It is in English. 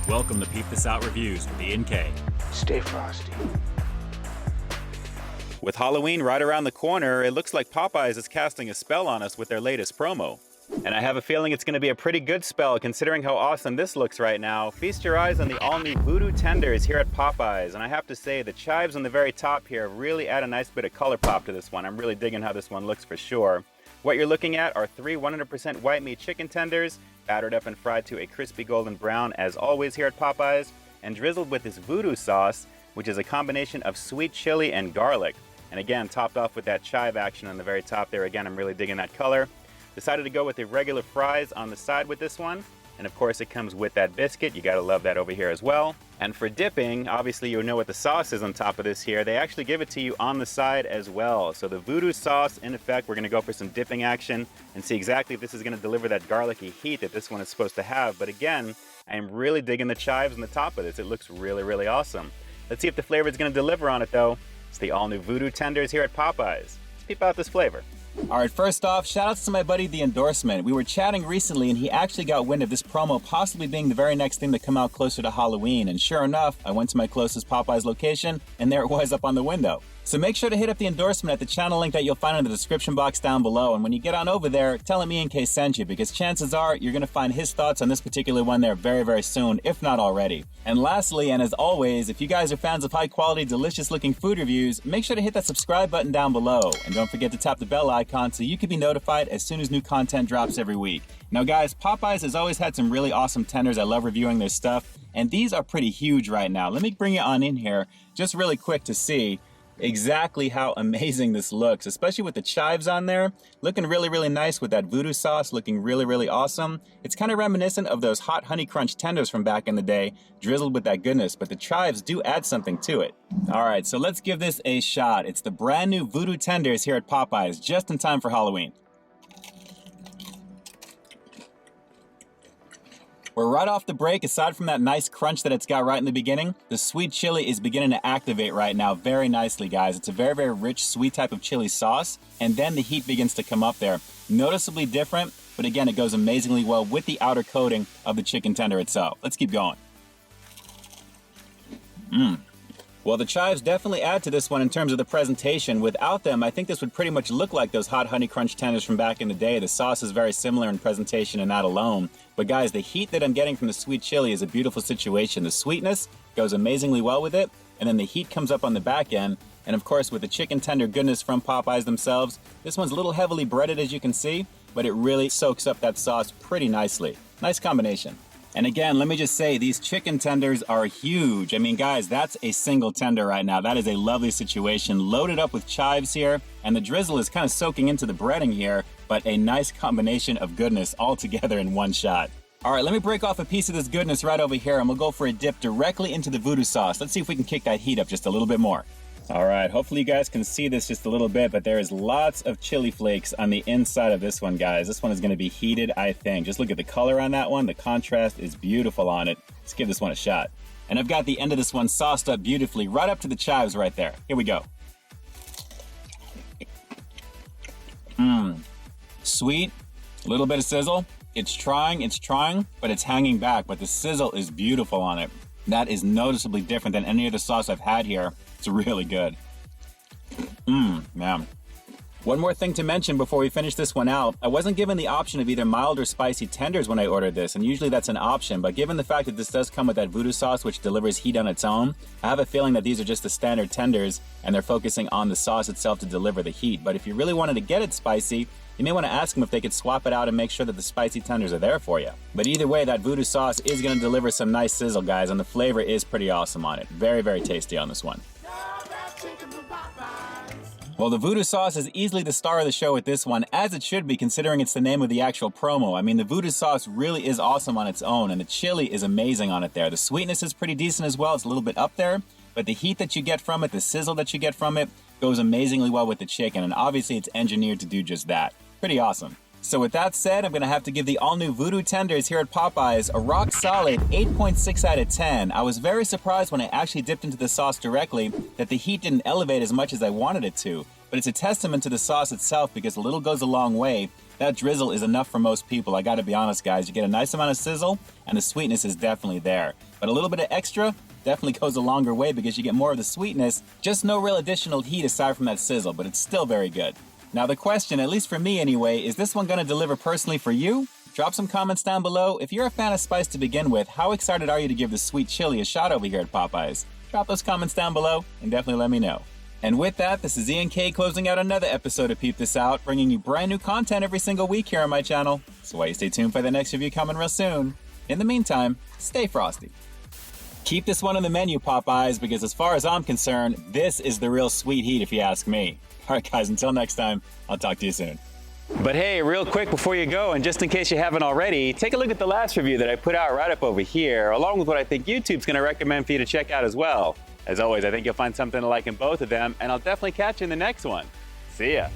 Welcome to Peep This Out Reviews with Ian K. Stay frosty. With Halloween right around the corner, it looks like Popeyes is casting a spell on us with their latest promo. And I have a feeling it's going to be a pretty good spell considering how awesome this looks right now. Feast your eyes on the all-new VOODOO Tenders here at Popeyes. And I have to say, the chives on the very top here really add a nice bit of color pop to this one. I'm really digging how this one looks for sure. What you're looking at are 3 100% white meat chicken tenders, battered up and fried to a crispy golden brown as always here at Popeyes, and drizzled with this VOODOO sauce, which is a combination of sweet chili and garlic. And again, topped off with that chive action on the very top there. Again, I'm really digging that color. Decided to go with the regular fries on the side with this one. And of course, it comes with that biscuit. You gotta love that over here as well. And for dipping, obviously you know what the sauce is on top of this here. They actually give it to you on the side as well. So the VOODOO sauce, in effect, we're gonna go for some dipping action and see exactly if this is gonna deliver that garlicky heat that this one is supposed to have. But again, I am really digging the chives on the top of this. It looks really, really awesome. Let's see if the flavor is gonna deliver on it though. It's the all new VOODOO Tenders here at Popeyes. Let's peep out this flavor. All right, first off, shoutouts to my buddy The Endorsement. We were chatting recently and he actually got wind of this promo possibly being the very next thing to come out closer to Halloween. And sure enough, I went to my closest Popeyes location and there it was up on the window. So make sure to hit up The Endorsement at the channel link that you'll find in the description box down below. And when you get on over there, tell him Ian K sent you because chances are you're going to find his thoughts on this particular one there very, very soon, if not already. And lastly, and as always, if you guys are fans of high quality, delicious looking food reviews, make sure to hit that subscribe button down below. And don't forget to tap the bell icon so you can be notified as soon as new content drops every week. Now guys, Popeyes has always had some really awesome tenders. I love reviewing their stuff. And these are pretty huge right now. Let me bring it on in here just really quick to see exactly how amazing this looks, especially with the chives on there. Looking really, really nice with that VOODOO sauce, looking really, really awesome. It's kind of reminiscent of those hot honey crunch tenders from back in the day, drizzled with that goodness, but the chives do add something to it. All right, so let's give this a shot. It's the brand new VOODOO Tenders here at Popeyes, just in time for Halloween. We're right off the break. Aside from that nice crunch that it's got right in the beginning, the sweet chili is beginning to activate right now very nicely, guys. It's a very, very rich, sweet type of chili sauce, and then the heat begins to come up there. Noticeably different, but again, it goes amazingly well with the outer coating of the chicken tender itself. Let's keep going. Well, the chives definitely add to this one in terms of the presentation. Without them, I think this would pretty much look like those hot honey crunch tenders from back in the day. The sauce is very similar in presentation and that alone. But guys, the heat that I'm getting from the sweet chili is a beautiful situation. The sweetness goes amazingly well with it, and then the heat comes up on the back end. And of course, with the chicken tender goodness from Popeyes themselves, this one's a little heavily breaded as you can see, but it really soaks up that sauce pretty nicely. Nice combination. And again, let me just say, these chicken tenders are huge. I mean, guys, that's a single tender right now. That is a lovely situation. Loaded up with chives here, and the drizzle is kind of soaking into the breading here, but a nice combination of goodness all together in one shot. All right, let me break off a piece of this goodness right over here, and we'll go for a dip directly into the VOODOO sauce. Let's see if we can kick that heat up just a little bit more. All right, hopefully you guys can see this just a little bit, but there is lots of chili flakes on the inside of this one, guys. This one is going to be heated, I think. Just look at the color on that one. The contrast is beautiful on it. Let's give this one a shot. And I've got the end of this one sauced up beautifully, right up to the chives right there. Here we go. Sweet, a little bit of sizzle. It's trying, but it's hanging back, but the sizzle is beautiful on it. That is noticeably different than any other sauce I've had here. It's really good. Man. One more thing to mention before we finish this one out. I wasn't given the option of either mild or spicy tenders when I ordered this, and usually that's an option, but given the fact that this does come with that VOODOO sauce which delivers heat on its own, I have a feeling that these are just the standard tenders and they're focusing on the sauce itself to deliver the heat. But if you really wanted to get it spicy, you may want to ask them if they could swap it out and make sure that the spicy tenders are there for you. But either way, that VOODOO sauce is going to deliver some nice sizzle, guys, and the flavor is pretty awesome on it. Very, very tasty on this one. Well, the VOODOO sauce is easily the star of the show with this one, as it should be considering it's the name of the actual promo. I mean, the VOODOO sauce really is awesome on its own, and the chili is amazing on it there. The sweetness is pretty decent as well. It's a little bit up there, but the heat that you get from it, the sizzle that you get from it, goes amazingly well with the chicken, and obviously it's engineered to do just that. Pretty awesome. So with that said, I'm going to have to give the all-new VOODOO Tenders here at Popeyes a rock-solid 8.6 out of 10. I was very surprised when I actually dipped into the sauce directly that the heat didn't elevate as much as I wanted it to. But it's a testament to the sauce itself because a little goes a long way. That drizzle is enough for most people, I gotta be honest guys. You get a nice amount of sizzle, and the sweetness is definitely there. But a little bit of extra definitely goes a longer way because you get more of the sweetness, just no real additional heat aside from that sizzle, but it's still very good. Now the question, at least for me anyway, is this one gonna deliver personally for you? Drop some comments down below. If you're a fan of spice to begin with, how excited are you to give the sweet chili a shot over here at Popeyes? Drop those comments down below and definitely let me know. And with that, this is Ian K closing out another episode of Peep This Out, bringing you brand new content every single week here on my channel. So why you stay tuned for the next review coming real soon. In the meantime, stay frosty. Keep this one on the menu, Popeyes, because as far as I'm concerned, this is the real sweet heat if you ask me. All right, guys, until next time, I'll talk to you soon. But hey, real quick before you go, and just in case you haven't already, take a look at the last review that I put out right up over here, along with what I think YouTube's gonna recommend for you to check out as well. As always, I think you'll find something to like in both of them, and I'll definitely catch you in the next one. See ya.